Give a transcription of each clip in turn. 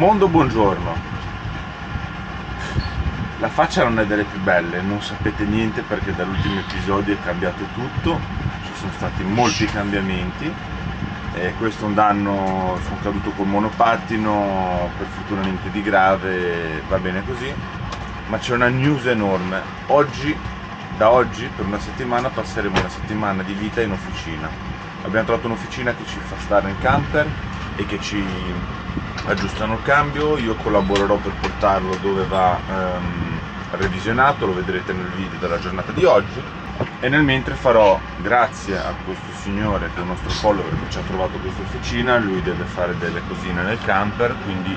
Mondo, buongiorno. La faccia non è delle più belle, non sapete niente perché dall'ultimo episodio è cambiato tutto, ci sono stati molti cambiamenti e questo è un danno. Sono caduto col monopattino, per fortuna niente di grave, va bene così, ma c'è una news enorme. Da oggi per una settimana passeremo una settimana di vita in officina. Abbiamo trovato un'officina che ci fa stare in camper e che ci aggiustano il cambio. Io collaborerò per portarlo dove va revisionato, lo vedrete nel video della giornata di oggi, e nel mentre farò, grazie a questo signore che è un nostro follower che ci ha trovato questa officina, lui deve fare delle cosine nel camper, quindi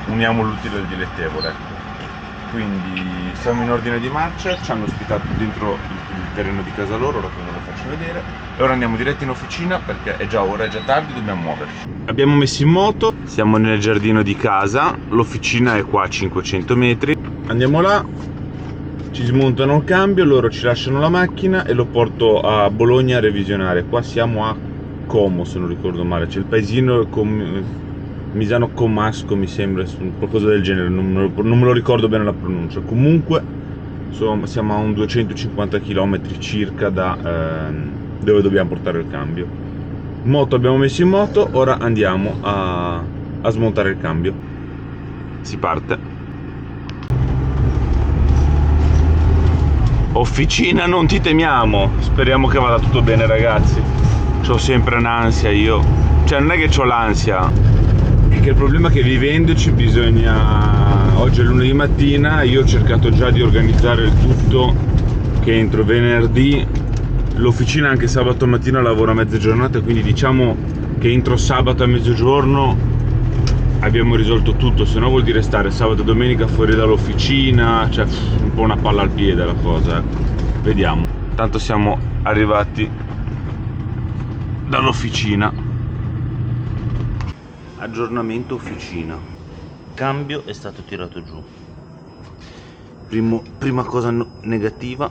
uniamo l'utile al dilettevole. Quindi siamo in ordine di marcia, ci hanno ospitato dentro il terreno di casa loro, ora che ve lo faccio vedere, e ora andiamo diretti in officina perché è già ora, è già tardi, dobbiamo muoverci. Abbiamo messo in moto, siamo nel giardino di casa, l'officina è qua a 500 metri, andiamo là, ci smontano il cambio, loro ci lasciano la macchina e lo porto a Bologna a revisionare. Qua siamo a Como, se non ricordo male, c'è il paesino Misano Comasco, mi sembra, qualcosa del genere, non me lo ricordo bene la pronuncia. Comunque siamo a un 250 km circa da dove dobbiamo portare il cambio. Moto abbiamo messo in moto, ora andiamo a smontare il cambio. Si parte. Officina, non ti temiamo. Speriamo che vada tutto bene, ragazzi. C'ho sempre un'ansia io, cioè non è che c'ho l'ansia, è che il problema è che vivendoci bisogna. Oggi è lunedì mattina, io ho cercato già di organizzare il tutto, che entro venerdì l'officina anche sabato mattina lavora a mezza giornata, quindi diciamo che entro sabato a mezzogiorno abbiamo risolto tutto, se no vuol dire stare sabato e domenica fuori dall'officina, cioè un po' una palla al piede la cosa, ecco. Vediamo. Tanto siamo arrivati dall'officina. Aggiornamento officina. Cambio è stato tirato giù. Prima cosa negativa,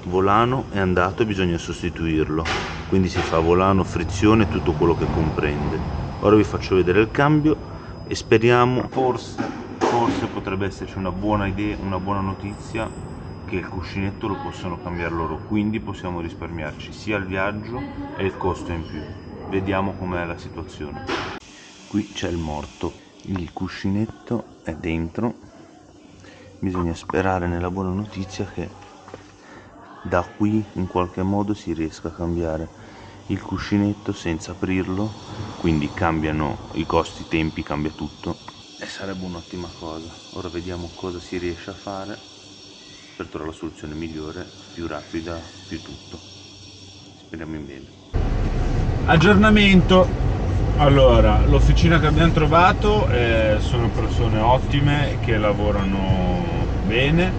volano è andato e bisogna sostituirlo. Quindi si fa volano, frizione, tutto quello che comprende. Ora vi faccio vedere il cambio e speriamo, forse potrebbe esserci una buona idea, una buona notizia, che il cuscinetto lo possono cambiare loro, quindi possiamo risparmiarci sia il viaggio e il costo in più. Vediamo com'è la situazione. Qui c'è il morto, il cuscinetto è dentro, bisogna sperare nella buona notizia che da qui in qualche modo si riesca a cambiare il cuscinetto senza aprirlo, quindi cambiano i costi, i tempi, cambia tutto e sarebbe un'ottima cosa. Ora vediamo cosa si riesce a fare per trovare la soluzione migliore, più rapida, più tutto. Speriamo in bene. Aggiornamento. Allora, l'officina che abbiamo trovato sono persone ottime che lavorano bene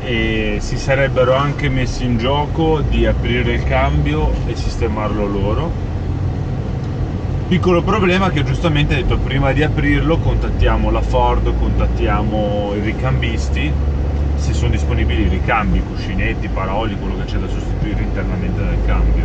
e si sarebbero anche messi in gioco di aprire il cambio e sistemarlo loro. Piccolo problema che giustamente ha detto, prima di aprirlo contattiamo la Ford, contattiamo i ricambisti se sono disponibili i ricambi, cuscinetti, paraoli, quello che c'è da sostituire internamente nel cambio.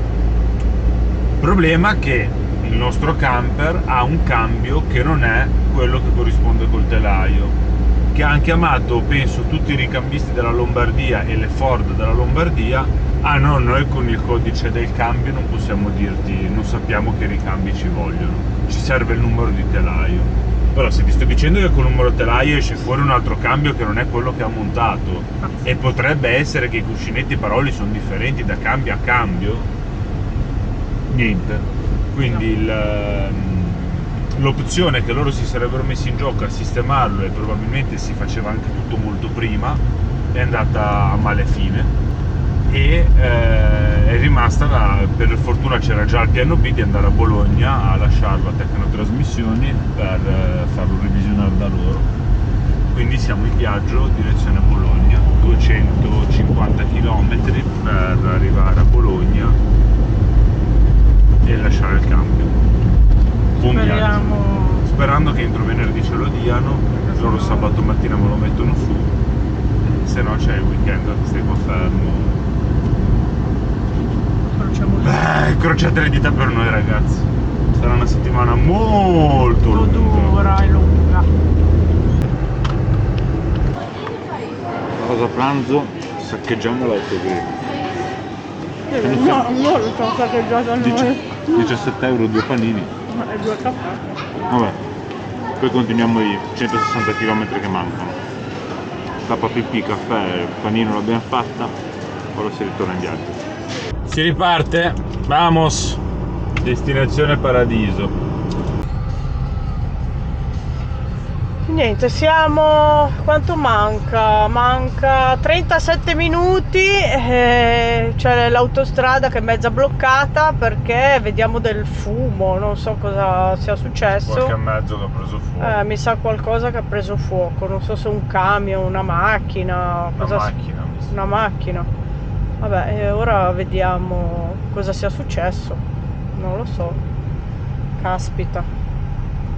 Problema che il nostro camper ha un cambio che non è quello che corrisponde col telaio, che ha chiamato penso tutti i ricambisti della Lombardia e le Ford della Lombardia. Ah no, noi con il codice del cambio non possiamo dirti, non sappiamo che ricambi ci vogliono, ci serve il numero di telaio. Però se ti sto dicendo che col numero telaio esce fuori un altro cambio che non è quello che ha montato, e potrebbe essere che i cuscinetti e paroli sono differenti da cambio a cambio, niente. Quindi l'opzione che loro si sarebbero messi in gioco a sistemarlo, e probabilmente si faceva anche tutto molto prima, è andata a male fine e è rimasta per fortuna c'era già il piano B di andare a Bologna a lasciarlo a Tecnotrasmissioni per farlo revisionare da loro. Quindi siamo in viaggio direzione Bologna, 250 km per arrivare a Bologna e lasciare il cambio. Buon viaggio. Sperando che entro venerdì ce lo diano, loro sabato mattina me lo mettono su, se no c'è il weekend che stai qua fermo. Crociate le dita per noi, ragazzi. sarà una settimana molto dura e lunga. A cosa pranzo saccheggiamo l'autogrill. No, loro ci hanno saccheggiato a noi. 17 euro 2 panini. E 2 caffè. Vabbè, poi continuiamo i 160 km che mancano. Tappa pipì, caffè, panino l'abbiamo fatta, ora si ritorna in viaggio. Si riparte, vamos! Destinazione paradiso. Niente, siamo... quanto manca? Manca 37 minuti, c'è l'autostrada che è mezza bloccata perché vediamo del fumo, non so cosa sia successo. Qualche mezzo che ha preso fuoco. Mi sa qualcosa che ha preso fuoco, non so se un camion, una macchina. Una macchina. Vabbè, ora vediamo cosa sia successo, non lo so. Caspita,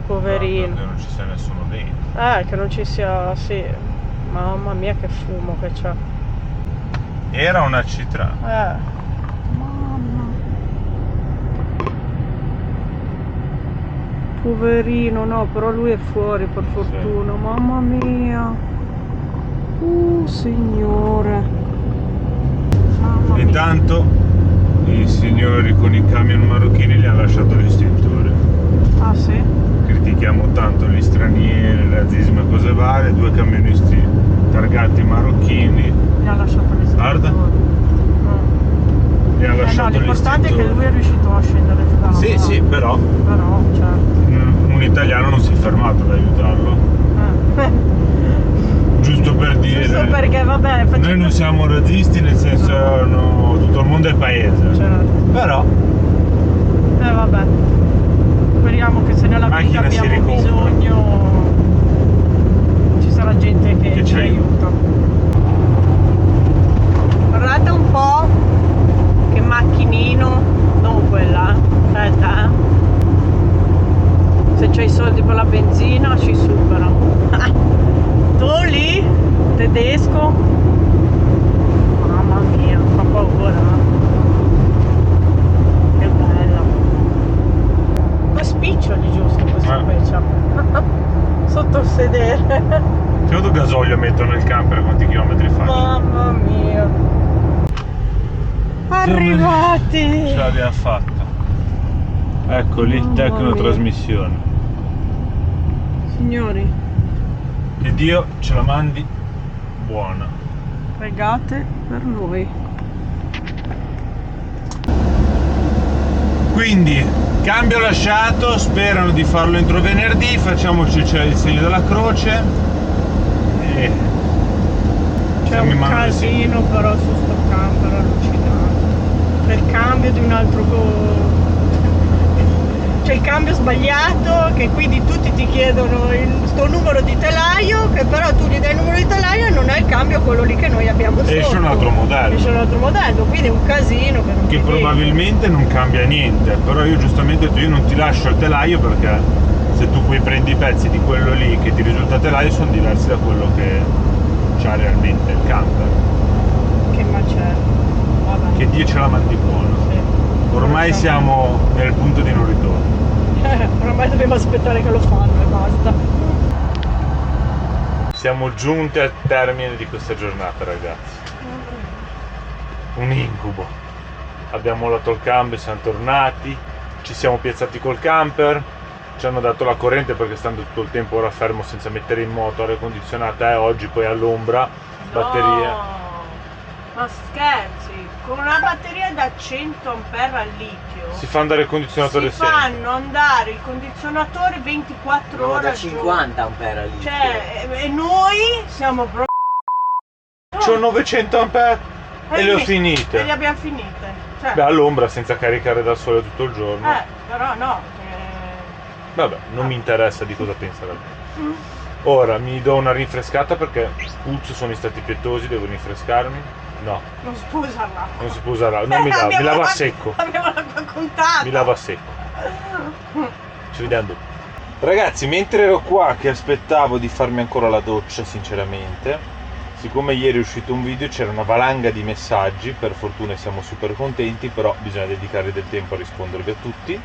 poverino. Che non ci sia nessuno dentro. Che non ci sia, sì. Mamma mia che fumo che c'è. Era una C3. Mamma. Poverino, no, però lui è fuori per fortuna. Sì. Mamma mia. Signore. Mamma mia. Intanto i signori con i camion marocchini gli hanno lasciato l'estintore. Ah sì? Critichiamo tanto gli stranieri, il razzismo e cose varie. 2 camionisti targati marocchini gli ha lasciato l'estintore. Guarda. Gli ha lasciato no, l'importante è che lui è riuscito a scendere su dalla Sì, sì, però certo. Un italiano non si è fermato ad aiutarlo. Giusto per dire. Giusto perché vabbè. Noi non siamo razzisti, nel senso no, tutto il mondo è paese. Certo. Però. Vabbè. Speriamo che se nella vita abbiamo bisogno ci sarà gente che ci aiuta. Guardate un po' che macchinino, non quella, aspetta, se c'hai i soldi per la benzina ci supera. Tu lì, tedesco, mamma mia, fa paura. Che bella. Due spiccioli giusto questa specie. Sotto il sedere. Quanto gasolio metto nel camper, quanti chilometri fa? Mamma mia. Arrivati. Ce l'abbiamo fatta. Ecco lì, tecnotrasmissione. Signori, che Dio ce la mandi buona. Pregate per noi. Quindi cambio lasciato, sperano di farlo entro venerdì, facciamoci il segno della croce e c'è un casino però su sto camper allucinante. Per il cambio di un altro c'è il cambio sbagliato, che quindi tutti ti chiedono sto numero di telaio, che però tu gli dai il numero di telaio e non è il cambio quello lì che noi abbiamo sotto. Esce un altro modello. Esce un altro modello, quindi è un casino che probabilmente non cambia niente, però io giustamente io non ti lascio il telaio perché se tu poi prendi i pezzi di quello lì che ti risulta telaio sono diversi da quello che c'ha realmente il camper. Che macello. Vabbè. Che Dio ce la mandi buona. Sì. Ormai siamo nel punto di non ritorno. Ormai dobbiamo aspettare che lo fanno e basta. Siamo giunti al termine di questa giornata, ragazzi. Un incubo. Abbiamo mollato il cambio, siamo tornati, ci siamo piazzati col camper, ci hanno dato la corrente perché stando tutto il tempo ora fermo senza mettere in moto, aria condizionata, oggi poi all'ombra, batteria. Ma scherzi, con una batteria da 100 ampere al litio si fa andare il condizionatore sempre. Fanno andare il condizionatore 24 ore da 50 ampere al litio. Cioè, e noi siamo proprio... C'ho 900 ampere e le ho finite. E le abbiamo finite. Cioè... Beh, all'ombra senza caricare da sole tutto il giorno. Però no. Vabbè, non mi interessa di cosa pensa la gente. Ora mi do una rinfrescata perché puzzo, sono i stati pietosi, devo rinfrescarmi. No. Non si può usarla. Non si può usare, non mi lava a secco. Abbiamo l'acqua contata. Mi lava a secco. Ci vediamo dopo. Ragazzi, mentre ero qua che aspettavo di farmi ancora la doccia, sinceramente, siccome ieri è uscito un video c'era una valanga di messaggi, per fortuna siamo super contenti, però bisogna dedicare del tempo a rispondervi a tutti.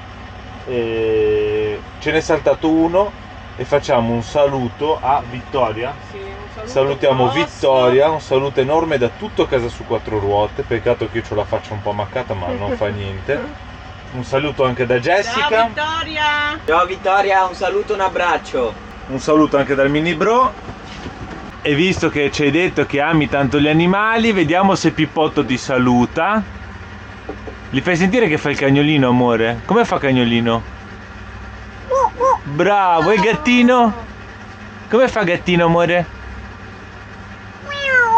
ce n'è saltato uno e facciamo un saluto a Vittoria. Sì, un saluto Salutiamo grosso. Vittoria, un saluto enorme da tutto Casa su Quattro Ruote, peccato che io ho la faccia un po' ammaccata ma non fa niente. Un saluto anche da Jessica. Ciao Vittoria! Ciao Vittoria, un saluto, un abbraccio. Un saluto anche dal mini bro. E visto che ci hai detto che ami tanto gli animali, vediamo se Pippotto ti saluta. Gli fai sentire che fa il cagnolino, amore? Come fa cagnolino? Bravo, e il gattino? Come fa gattino, amore?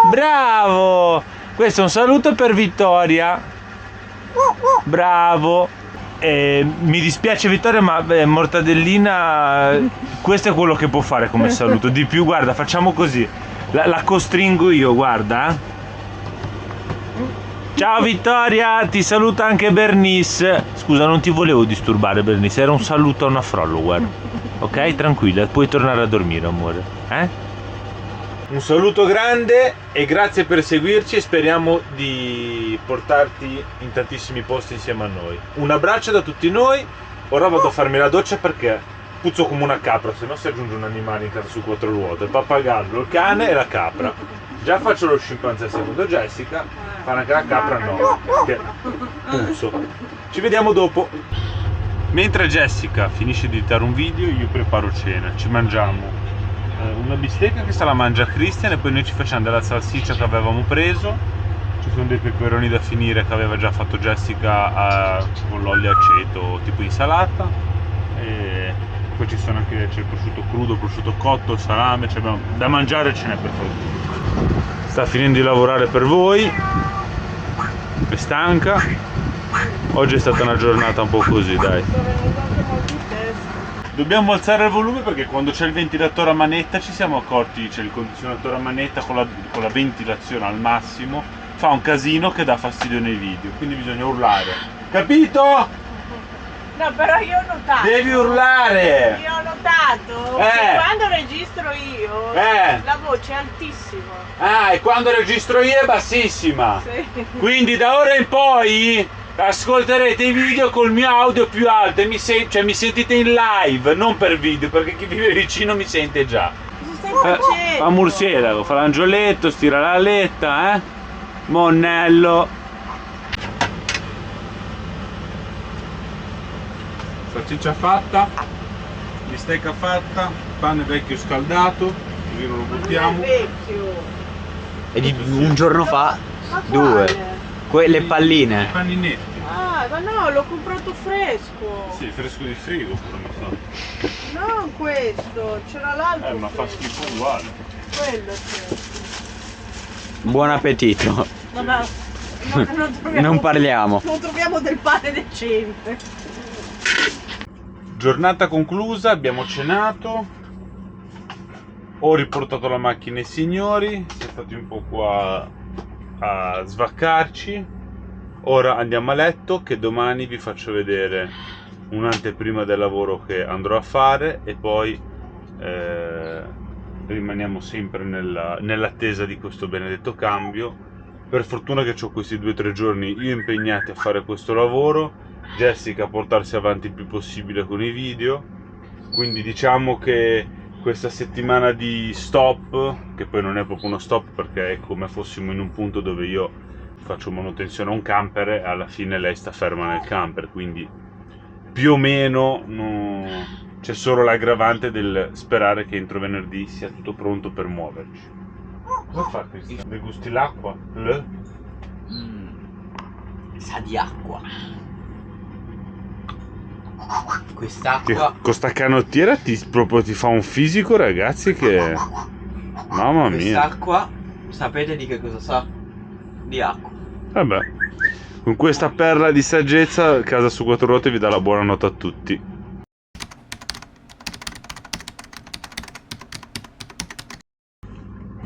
Bravo! Questo è un saluto per Vittoria. Bravo. Mi dispiace Vittoria, ma mortadellina, questo è quello che può fare come saluto. Di più, guarda, facciamo così. La costringo io, guarda. Ciao Vittoria, ti saluta anche Bernice. Scusa, non ti volevo disturbare Bernice, era un saluto a una frollo, guarda. Ok, tranquilla, puoi tornare a dormire, amore. Un saluto grande e grazie per seguirci e speriamo di portarti in tantissimi posti insieme a noi. Un abbraccio da tutti noi. Ora vado a farmi la doccia perché puzzo come una capra, se no si aggiunge un animale in Casa su Quattro Ruote. Il pappagallo, il cane e la capra. Già faccio lo scimpanzé secondo Jessica, fare anche la capra no, che puzzo. Ci vediamo dopo. Mentre Jessica finisce di editare un video, io preparo cena. Ci mangiamo una bistecca che se la mangia Christian e poi noi ci facciamo della salsiccia che avevamo preso. Ci sono dei peperoni da finire che aveva già fatto Jessica con l'olio aceto tipo insalata, e poi ci sono anche, c'è il prosciutto crudo, il prosciutto cotto, il salame, cioè abbiamo, da mangiare ce n'è per fortuna. Sta finendo di lavorare per voi, è stanca. Oggi è stata una giornata un po' così, dai. Dobbiamo alzare il volume perché quando c'è il ventilatore a manetta ci siamo accorti, c'è il condizionatore a manetta con la ventilazione al massimo, fa un casino che dà fastidio nei video, quindi bisogna urlare. Capito? No, però io ho notato. Devi urlare! Io ho notato che quando registro io la voce è altissima. Ah, e quando registro io è bassissima. Sì. Quindi da ora in poi ascolterete i video col mio audio più alto e cioè mi sentite in live, non per video, perché chi vive vicino mi sente già. Cosa stai facendo? A Mursielago, fa l'angioletto, stira la letta, Monnello. Salsiccia fatta, bistecca fatta, pane vecchio scaldato, così non lo buttiamo. Non è vecchio. E di un giorno fa, Ma due. quale? Quelle palline. Paninetti. Ah, ma no, l'ho comprato fresco. Sì, fresco di frigo pure mi sa. Non questo, c'era l'altro. Ma fa fresco. schifo uguale. Quello è fresco. Buon appetito. Vabbè, non troviamo, Non parliamo. non troviamo del pane decente. Giornata conclusa, abbiamo cenato. Ho riportato la macchina ai signori, siamo stati un po' qua a svaccarci. Ora andiamo a letto che domani vi faccio vedere un'anteprima del lavoro che andrò a fare e poi rimaniamo sempre nell'attesa di questo benedetto cambio. Per fortuna che ho questi 2 o 3 giorni io impegnati a fare questo lavoro, Jessica a portarsi avanti il più possibile con i video, quindi diciamo che questa settimana di stop, che poi non è proprio uno stop perché è come fossimo in un punto dove io faccio manutenzione a un camper e alla fine lei sta ferma nel camper, quindi più o meno c'è solo l'aggravante del sperare che entro venerdì sia tutto pronto per muoverci. Cosa fa Cristian? Degusti l'acqua? Sa di acqua. Quest'acqua. Con sta canottiera proprio ti fa un fisico, ragazzi, che mamma mia. Quest'acqua, sapete di che cosa sa? Di acqua. Vabbè, con questa perla di saggezza Casa su Quattro Ruote vi dà la buonanotte a tutti.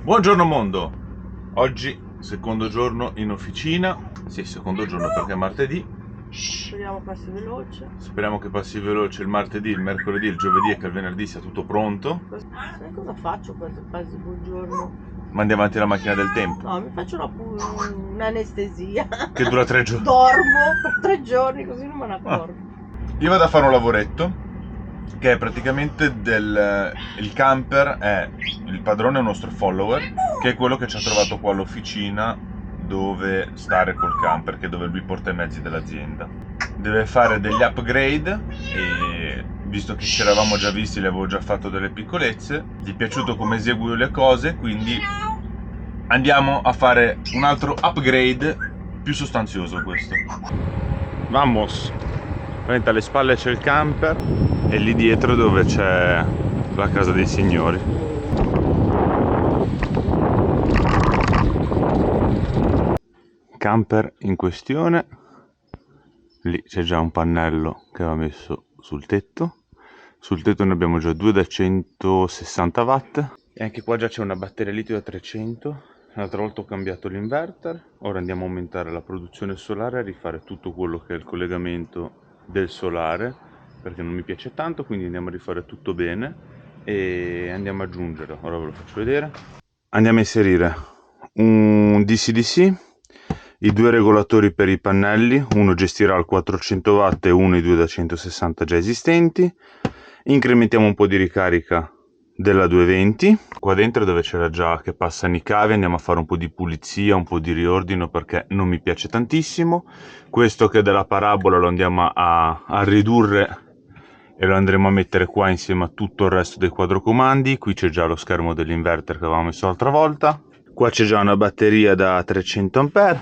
Buongiorno mondo. Oggi secondo giorno in officina. Sì, secondo giorno perché è martedì. Speriamo passi veloce. Speriamo che passi veloce il martedì, il mercoledì, il giovedì e che il venerdì sia tutto pronto. Sai cosa faccio quando passi buongiorno? Mandi avanti la macchina del tempo. No, mi faccio un'anestesia. Che dura 3 giorni. Dormo per 3 giorni così non me ne accorgo. Io vado a fare un lavoretto che è praticamente il camper è il padrone, è un nostro follower, che è quello che ci ha trovato qua all'officina dove stare col camper, che è dove lui porta i mezzi dell'azienda. Deve fare degli upgrade e visto che ci eravamo già visti, le avevo già fatto delle piccolezze, gli è piaciuto come eseguo le cose, quindi andiamo a fare un altro upgrade più sostanzioso questo. Vamos! Alle spalle c'è il camper e lì dietro dove c'è la casa dei signori. Camper in questione, lì c'è già un pannello che va messo sul tetto. Sul tetto ne abbiamo già due da 160 watt e anche qua già c'è una batteria litio da 300. L'altra volta ho cambiato l'inverter, ora andiamo a aumentare la produzione solare e a rifare tutto quello che è il collegamento del solare, perché non mi piace tanto, quindi andiamo a rifare tutto bene e andiamo ad aggiungere, ora ve lo faccio vedere. Andiamo a inserire un DC-DC, i due regolatori per i pannelli, uno gestirà il 400 watt e uno i due da 160 già esistenti. Incrementiamo un po' di ricarica della 220. Qua dentro dove c'era già che passano i cavi andiamo a fare un po' di pulizia, un po' di riordino perché non mi piace tantissimo. Questo che è della parabola lo andiamo a ridurre e lo andremo a mettere qua insieme a tutto il resto dei quadrocomandi. Qui c'è già lo schermo dell'inverter che avevamo messo l'altra volta. Qua c'è già una batteria da 300 A,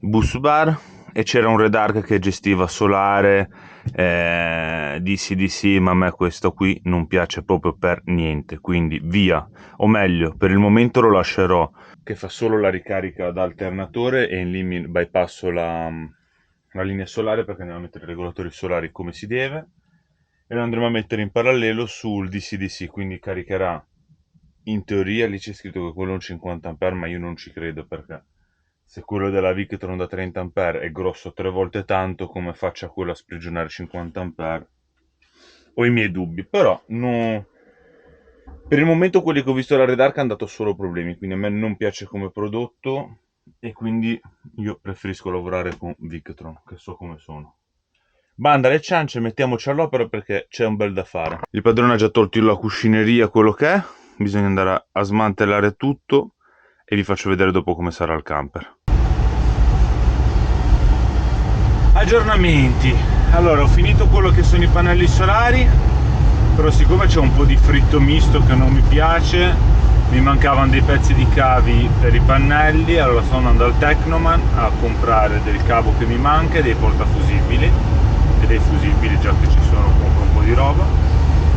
bus bar, e c'era un redarc che gestiva solare, DC-DC, ma a me questo qui non piace proprio per niente, quindi via. O meglio, per il momento lo lascerò che fa solo la ricarica da alternatore e in lì bypasso la linea solare perché andiamo a mettere i regolatori solari come si deve e lo andremo a mettere in parallelo sul DC-DC, quindi caricherà. In teoria lì c'è scritto che quello è un 50 A, ma io non ci credo perché se quello della Victron da 30 A è grosso 3 volte tanto, come faccia quello a sprigionare 50 A? Ho i miei dubbi, però no. Per il momento quelli che ho visto alla Redark hanno dato solo problemi, quindi a me non piace come prodotto e quindi io preferisco lavorare con Victron, che so come sono. Banda le ciance, mettiamoci all'opera perché c'è un bel da fare. Il padrone ha già tolto la cuscineria, quello che è. Bisogna andare a smantellare tutto e vi faccio vedere dopo come sarà il camper. Aggiornamenti. Allora, ho finito quello che sono i pannelli solari, però siccome c'è un po' di fritto misto che non mi piace, mi mancavano dei pezzi di cavi per i pannelli, allora sto andando al Tecnoman a comprare del cavo che mi manca e dei portafusibili e dei fusibili già che ci sono, compro un po' di roba.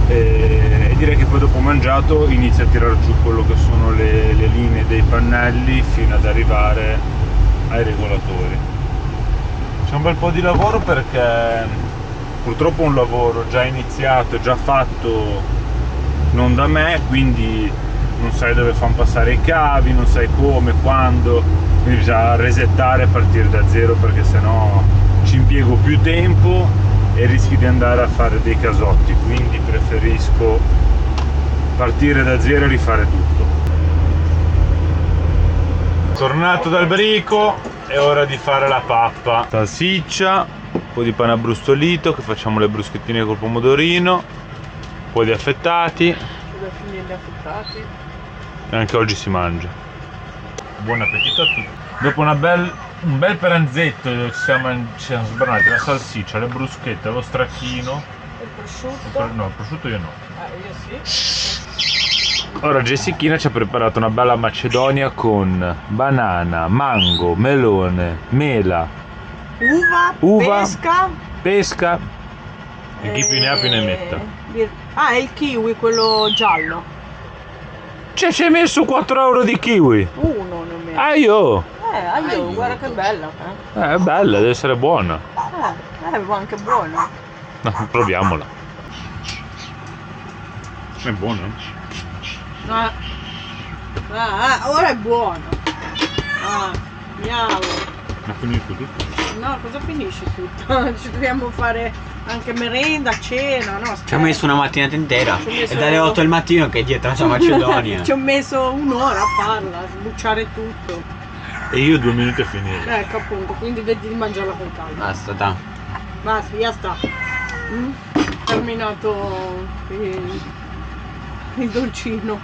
E direi che poi dopo mangiato inizio a tirar giù quello che sono le linee dei pannelli fino ad arrivare ai regolatori. C'è un bel po' di lavoro perché purtroppo è un lavoro già iniziato, già fatto non da me, quindi non sai dove fanno passare i cavi, non sai come, quando, quindi bisogna resettare e partire da zero perché sennò ci impiego più tempo e rischi di andare a fare dei casotti, quindi preferisco partire da zero e rifare tutto. Tornato dal brico, è ora di fare la pappa. Salsiccia, un po' di pane abbrustolito che facciamo le bruschettine col pomodorino, un po' di affettati. E anche oggi si mangia. Buon appetito a tutti. Dopo un bel pranzetto ci siamo sbranati la salsiccia, le bruschette, lo stracchino. Il prosciutto? No, il prosciutto io no. Io sì. Ora Jessichina ci ha preparato una bella macedonia con banana, mango, melone, mela, uva, pesca e chi più ne ha più ne metta. Ah, è il kiwi, quello giallo. Ci hai messo 4 euro di kiwi? Uno ne metto. Io! Guarda che bella. È bella, deve essere buona. È anche buona. No, proviamola. È buona? Ora è buono. Andiamo. Ma finito tutto? No, cosa finisce tutto? Ci dobbiamo fare anche merenda, cena, no? Ci ho messo una mattinata intera. Messo... È dalle 8 del mattino che è dietro la Macedonia. Ci ho messo un'ora a farla, a sbucciare tutto. E io 2 minuti a finire. Ecco appunto, quindi vedi di mangiarla con calma. Basta, dai. Basta, ya sta. Terminato il dolcino.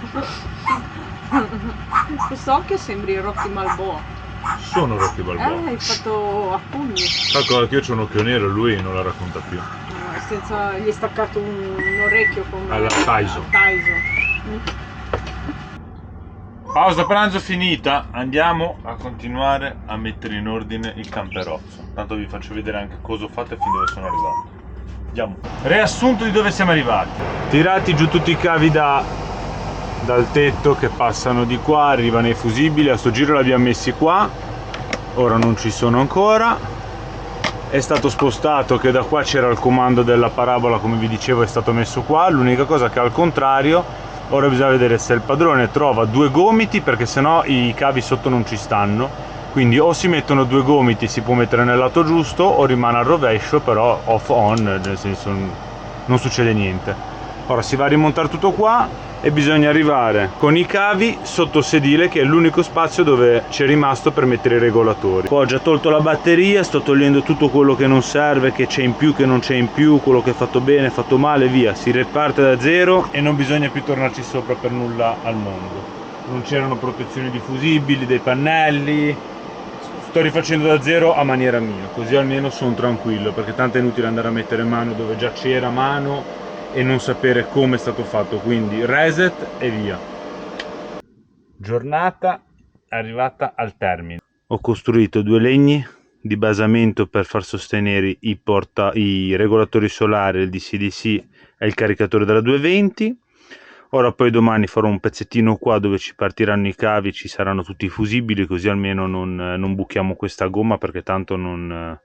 So che sembri Rocky Balboa. Sono Rocky Balboa. Hai fatto a pugni. Calcola che io c'ho un occhio nero e lui non la racconta più. Gli è staccato un orecchio come Alla Tyson. Pausa pranzo finita, andiamo a continuare a mettere in ordine il camperozzo. Tanto vi faccio vedere anche cosa ho fatto e fin dove sono arrivato. Andiamo. Riassunto di dove siamo arrivati. Tirati giù tutti i cavi dal tetto che passano di qua, arrivano i fusibili, a sto giro li abbiamo messi qua, ora non ci sono ancora. È stato spostato che da qua c'era il comando della parabola, come vi dicevo, è stato messo qua. L'unica cosa che al contrario, ora bisogna vedere se il padrone trova due gomiti, perché sennò i cavi sotto non ci stanno, quindi o si mettono due gomiti, si può mettere nel lato giusto, o rimane al rovescio, però off on, nel senso non succede niente. Ora si va a rimontare tutto qua e bisogna arrivare con i cavi sotto sedile, che è l'unico spazio dove c'è rimasto per mettere i regolatori. Qua ho già tolto la batteria, sto togliendo tutto quello che non serve, che c'è in più, che non c'è in più, quello che è fatto bene, fatto male, via. Si riparte da zero e non bisogna più tornarci sopra per nulla al mondo. Non c'erano protezioni di fusibili, dei pannelli. Sto rifacendo da zero a maniera mia, così almeno sono tranquillo, perché tanto è inutile andare a mettere mano dove già c'era mano e non sapere come è stato fatto, quindi reset e via. Giornata arrivata al termine. Ho costruito due legni di basamento per far sostenere i regolatori solari, il DC-DC e il caricatore della 220. Ora poi domani farò un pezzettino qua dove ci partiranno i cavi, ci saranno tutti i fusibili, così almeno non buchiamo questa gomma, perché tanto non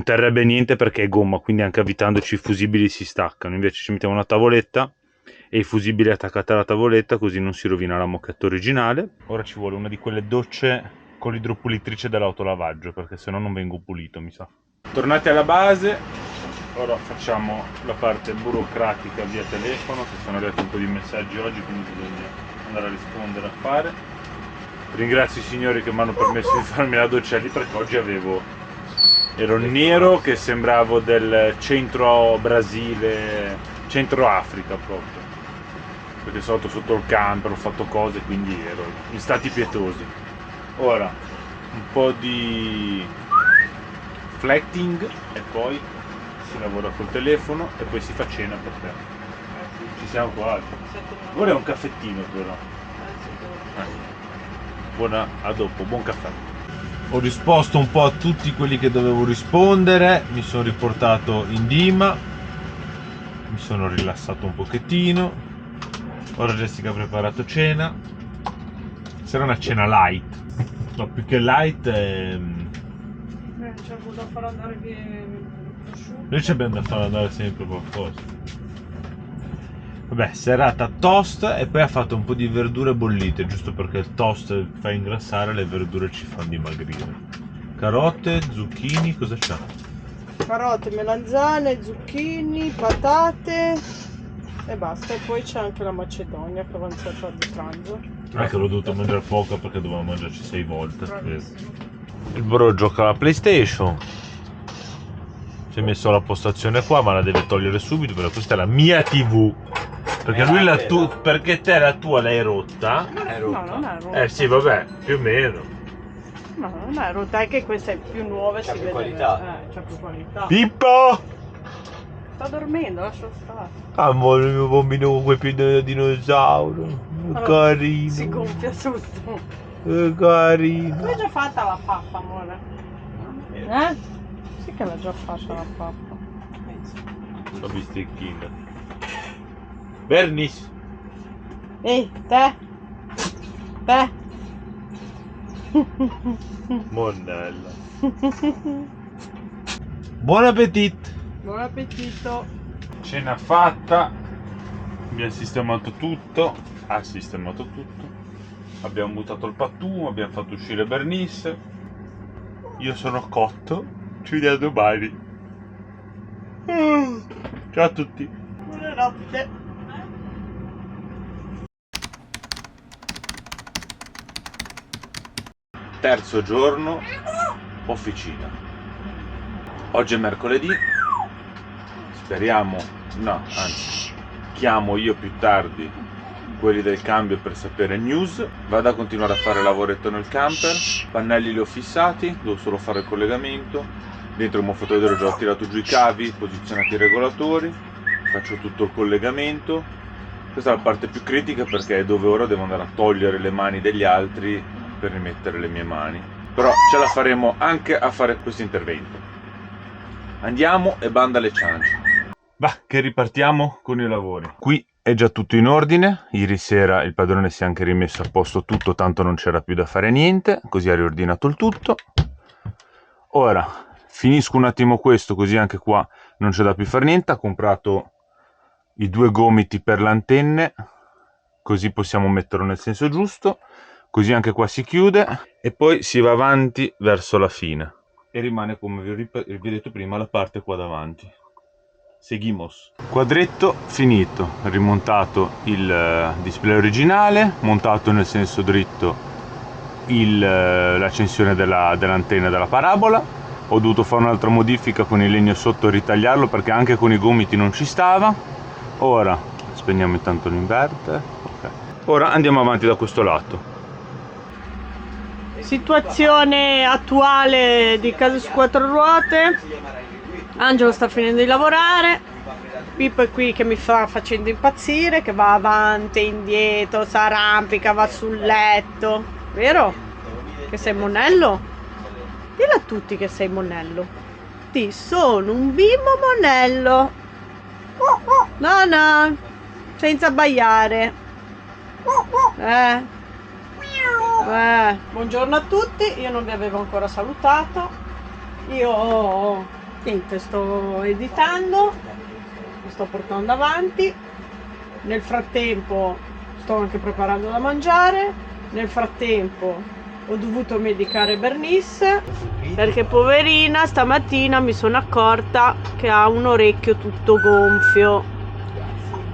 terrebbe niente, perché è gomma, quindi anche avvitandoci i fusibili si staccano. Invece ci mettiamo una tavoletta e i fusibili attaccati alla tavoletta, così non si rovina la moquette originale. Ora ci vuole una di quelle docce con l'idropulitrice dell'autolavaggio, perché sennò non vengo pulito, mi sa. Tornati alla base, ora facciamo la parte burocratica via telefono, che sono arrivati un po' di messaggi oggi, quindi bisogna andare a rispondere, a fare. Ringrazio i signori che mi hanno permesso di farmi la doccia lì, perché oggi ero nero che sembravo del centro Brasile, centro Africa proprio, perché sono stato sotto il camper, ho fatto cose, quindi ero in stati pietosi. Ora un po' di flatting e poi si lavora col telefono e poi si fa cena, perché ci siamo quasi. Ora è un caffettino però. Buona, a dopo, buon caffè. Ho risposto un po' a tutti quelli che dovevo rispondere, mi sono riportato in dima, mi sono rilassato un pochettino. Ora Jessica ha preparato cena, sarà una cena light, no, più che light è... C'è da far andare via prosciutto. Noi ci abbiamo da far andare sempre qualcosa. Vabbè, serata toast, e poi ha fatto un po' di verdure bollite, giusto perché il toast fa ingrassare, le verdure ci fanno dimagrire. Carote, zucchini, cosa c'ha? Carote, melanzane, zucchini, patate e basta. E poi c'è anche la macedonia che è avanzata di pranzo. Che l'ho dovuto mangiare poca perché dovevo mangiarci 6 volte. Bravissimo. Il bro gioca alla PlayStation. Si è messo la postazione qua, ma la deve togliere subito, perché questa è la mia TV. Perché lui perché te la tua l'hai rotta? È No, rotta. non è rotta. Sì, vabbè, più o meno. No, non è rotta, è che questa è più nuova e C'ha si più vede. qualità. C'ha più qualità. Pippo! Sta dormendo, lascia stare. Amore, il mio bambino con quei piedi da dinosauro. Allora, Carino. si gonfia tutto. Carino. L'hai già fatta la pappa, amore? Sì che l'ha già fatta la pappa. La bistecchina. Bernice. Ehi, te! Te! Monnella. Buon appetito. Buon appetito! Cena fatta. Abbiamo sistemato tutto. Ha sistemato tutto. Abbiamo buttato il pattume, abbiamo fatto uscire Bernice. Io sono cotto. Ci vediamo domani. Ciao a tutti. Buonanotte! Terzo giorno, officina. Oggi è mercoledì. speriamo, no, anzi, chiamo io più tardi quelli del cambio per sapere news. Vado a continuare a fare lavoretto nel camper, pannelli li ho fissati, devo solo fare il collegamento. Dentro il moffatore ho già tirato giù i cavi, posizionati i regolatori, faccio tutto il collegamento. Questa è la parte più critica perché è dove ora devo andare a togliere le mani degli altri per rimettere le mie mani. Però ce la faremo anche a fare questo intervento. Andiamo e banda alle ciance. Va, che ripartiamo con i lavori. Qui è già tutto in ordine. Ieri sera il padrone si è anche rimesso a posto tutto, tanto non c'era più da fare niente, così ha riordinato il tutto. Ora finisco un attimo questo, così anche qua non c'è da più fare niente. Ho comprato i 2 gomiti per le antenne, così possiamo metterlo nel senso giusto, così anche qua si chiude e poi si va avanti verso la fine e rimane, come vi ho detto prima, la parte qua davanti. Seguimos. Quadretto finito, rimontato il display originale, montato nel senso dritto l'accensione dell'antenna della parabola. Ho dovuto fare un'altra modifica con il legno sotto e ritagliarlo perché anche con i gomiti non ci stava. Ora spegniamo intanto l'inverter. Okay. Ora andiamo avanti da questo lato. Situazione attuale di casa su 4 ruote. Angelo sta finendo di lavorare, Pippo è qui che mi sta facendo impazzire, che va avanti e indietro, si arrampica, va sul letto. Vero? Che sei monello? Dillo a tutti che sei monello. Ti sono un bimbo monello. No, no, senza abbaiare. Buongiorno a tutti, io non vi avevo ancora salutato. Io niente, sto editando, mi sto portando avanti. Nel frattempo sto anche preparando da mangiare. Nel frattempo ho dovuto medicare Bernice perché poverina stamattina mi sono accorta che ha un orecchio tutto gonfio.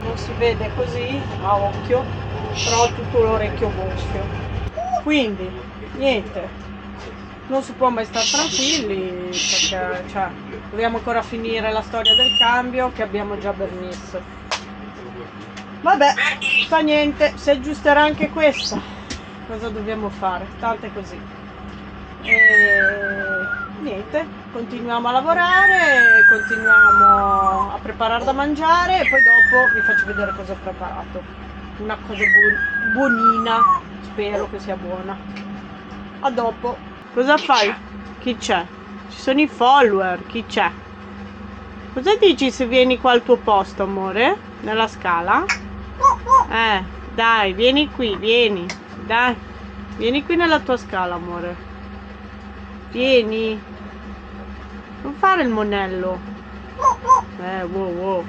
Non si vede così a occhio, però ho tutto l'orecchio gonfio. Quindi niente, non si può mai stare tranquilli perché dobbiamo ancora finire la storia del cambio che abbiamo già Bernice. Vabbè, fa niente, si aggiusterà anche questa. Cosa dobbiamo fare? Tante così. E niente, continuiamo a lavorare, continuiamo a preparare da mangiare e poi dopo vi faccio vedere cosa ho preparato. Una cosa buonina, spero che sia buona. A dopo. Cosa fai? Chi c'è? Ci sono i follower, chi c'è? Cosa dici se vieni qua al tuo posto, amore? Nella scala? Dai, vieni qui, vieni. Dai, vieni qui nella tua scala, amore. Vieni. Non fare il monello. Wow.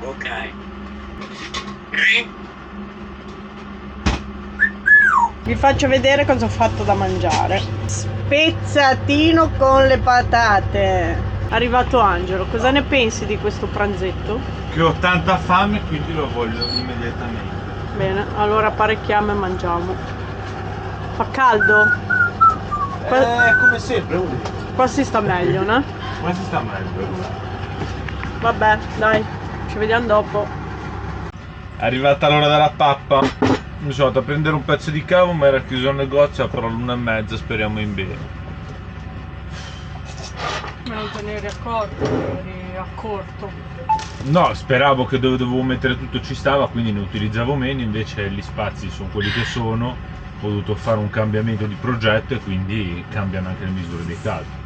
Ok. Vi faccio vedere cosa ho fatto da mangiare. Spezzatino con le patate. Arrivato Angelo, cosa ne pensi di questo pranzetto? Che ho tanta fame, quindi lo voglio immediatamente. Bene, allora apparecchiamo e mangiamo. Fa caldo? Come sempre, Qua si sta meglio, no? ma si sta meglio. Vabbè, dai, ci vediamo dopo. È arrivata l'ora della pappa. Mi sono andato a prendere un pezzo di cavo, ma era chiuso il negozio, però all'1:30, speriamo in bene. Ma non te ne eri accorto, eri accorto. No, speravo che dove dovevo mettere tutto ci stava, quindi ne utilizzavo meno, invece gli spazi sono quelli che sono, ho dovuto fare un cambiamento di progetto e quindi cambiano anche le misure dei cavi.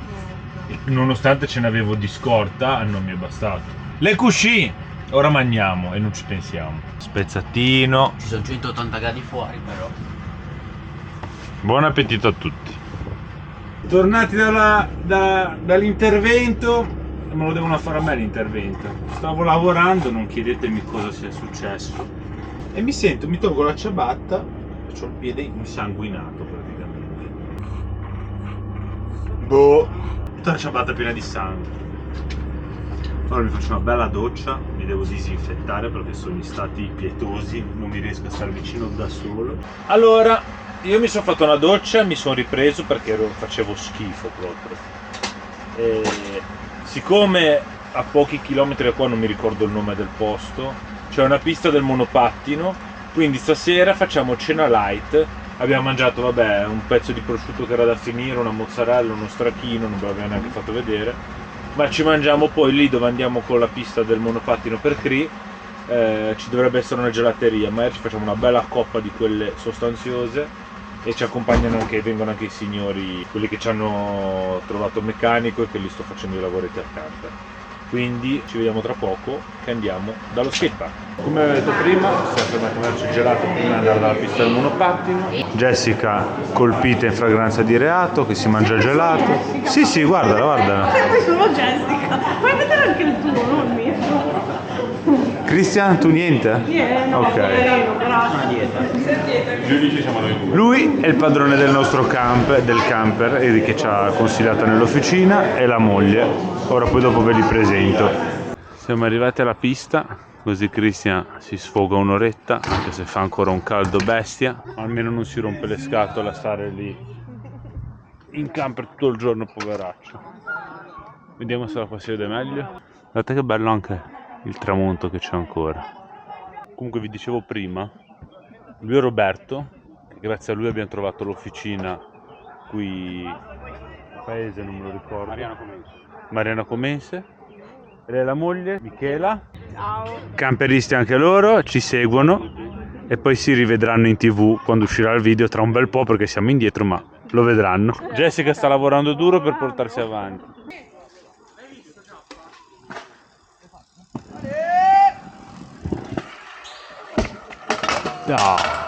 E nonostante ce ne avevo di scorta, non mi è bastato. Le cuscì! Ora mangiamo e non ci pensiamo. Spezzatino. Ci sono 180 gradi fuori però. Buon appetito a tutti. Tornati dall'intervento, me lo devono fare a me l'intervento. Stavo lavorando, non chiedetemi cosa sia successo. E mi tolgo la ciabatta e ho il piede insanguinato praticamente. Boh, tutta la ciabatta piena di sangue. Ora mi faccio una bella doccia, mi devo disinfettare perché sono in stati pietosi, non mi riesco a stare vicino da solo. Allora, io mi sono fatto una doccia e mi sono ripreso perché facevo schifo proprio. E siccome a pochi chilometri da qua, non mi ricordo il nome del posto, c'è una pista del monopattino, quindi stasera facciamo cena light. Abbiamo mangiato, vabbè, un pezzo di prosciutto che era da finire, una mozzarella, uno stracchino, non ve l'abbiamo neanche fatto vedere, ma ci mangiamo poi lì dove andiamo con la pista del monopattino per Cree. Ci dovrebbe essere una gelateria, ma ci facciamo una bella coppa di quelle sostanziose e ci accompagnano anche, vengono anche i signori, quelli che ci hanno trovato meccanico e che li sto facendo i lavoretti al camper. Quindi ci vediamo tra poco che andiamo dallo skatepark. Come avevo detto prima, siamo fermati a mangiarci il gelato prima di andare dalla pista del monopattino. Jessica colpita in fragranza di reato, che si mangia il gelato. Sì, guardala. Poi sono Jessica. Puoi vedere anche il tuo, non il mio. Cristian, tu niente? No, Ok. poverino, grazie. Lui è il padrone del nostro del camper che ci ha consigliato nell'officina, e la moglie. Ora poi dopo ve li presento. Siamo arrivati alla pista, così Cristian si sfoga un'oretta, anche se fa ancora un caldo bestia. Almeno non si rompe le scatole a stare lì in camper tutto il giorno, poveraccio. Vediamo se la qua si vede meglio. Guardate che bello anche il tramonto che c'è ancora. Comunque vi dicevo prima, lui è Roberto, che grazie a lui abbiamo trovato l'officina qui a paese, non me lo ricordo. Mariana Comense. E lei è la moglie, Michela. Ciao. Camperisti anche loro, ci seguono e poi si rivedranno in TV quando uscirà il video tra un bel po', perché siamo indietro, ma lo vedranno. Jessica sta lavorando duro per portarsi avanti. No.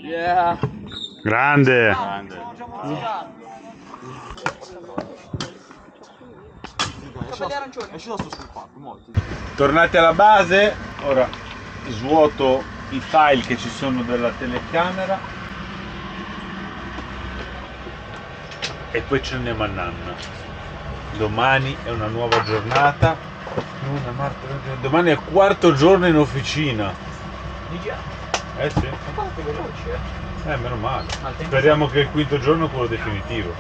Yeah. Grande. Tornati alla base, ora svuoto i file che ci sono della telecamera e poi ce ne andiamo a Nanna. Domani è una nuova giornata. Domani è il quarto giorno in officina. Eh sì. Meno male. Speriamo che il quinto giorno è quello definitivo.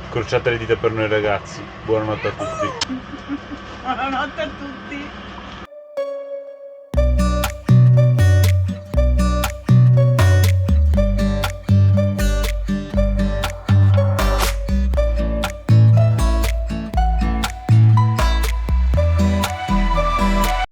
Crociate le dita per noi ragazzi. Buonanotte a tutti. Buonanotte a tutti.